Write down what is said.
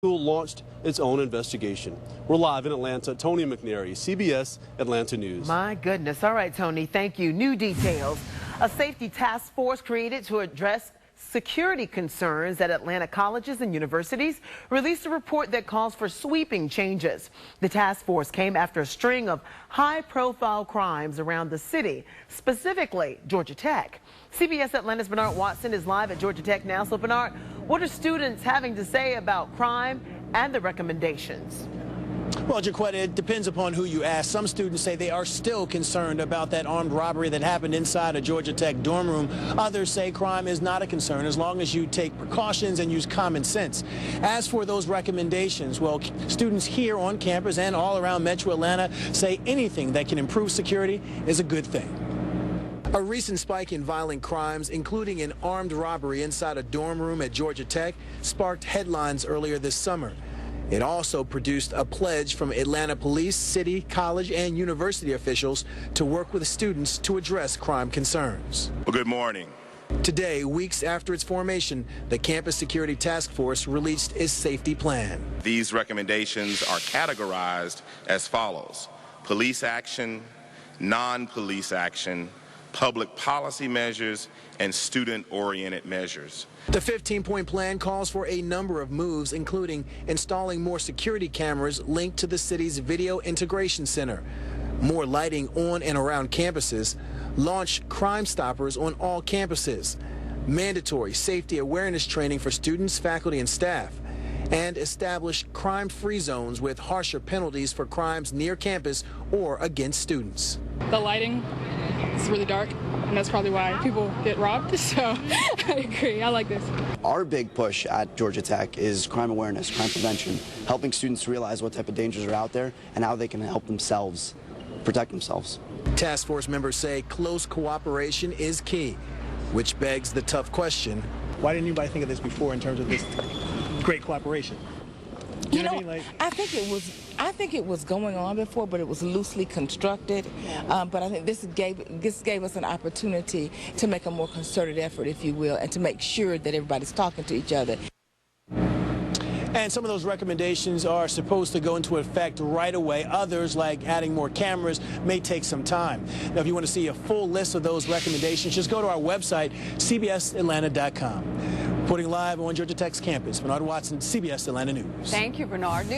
School launched its own investigation. We're live in Atlanta. Tony McNary, CBS Atlanta News. My goodness. All right, Tony, thank you. New details. A safety task force created to address security concerns at Atlanta colleges and universities released a report that calls for sweeping changes. The task force came after a string of high-profile crimes around the city, specifically Georgia Tech. CBS Atlanta's Bernard Watson is live at Georgia Tech now. So, Bernard, what are students having to say about crime and the recommendations? Well, Jaquetta, it depends upon who you ask. Some students say they are still concerned about that armed robbery that happened inside a Georgia Tech dorm room. Others say crime is not a concern as long as you take precautions and use common sense. As for those recommendations, well, students here on campus and all around Metro Atlanta say anything that can improve security is a good thing. A recent spike in violent crimes, including an armed robbery inside a dorm room at Georgia Tech, sparked headlines earlier this summer. It also produced a pledge from Atlanta police, city, college, and university officials to work with students to address crime concerns. Well, good morning. Today, weeks after its formation, the Campus Security Task Force released its safety plan. These recommendations are categorized as follows: police action, non-police action, public policy measures, and student-oriented measures. The 15-point plan calls for a number of moves, including installing more security cameras linked to the city's Video Integration Center, more lighting on and around campuses, launch Crime Stoppers on all campuses, mandatory safety awareness training for students, faculty, and staff, and establish crime-free zones with harsher penalties for crimes near campus or against students. The lighting is really dark, and that's probably why people get robbed, so I agree. I like this. Our big push at Georgia Tech is crime awareness, crime prevention, helping students realize what type of dangers are out there and how they can help themselves protect themselves. Task force members say close cooperation is key, which begs the tough question: why didn't anybody think of this before in terms of this great cooperation? You know, I think it was going on before, but it was loosely constructed. But I think this gave us an opportunity to make a more concerted effort, if you will, and to make sure that everybody's talking to each other. And some of those recommendations are supposed to go into effect right away. Others, like adding more cameras, may take some time. Now, if you want to see a full list of those recommendations, just go to our website, cbsatlanta.com. Reporting live on Georgia Tech's campus, Bernard Watson, CBS Atlanta News. Thank you, Bernard.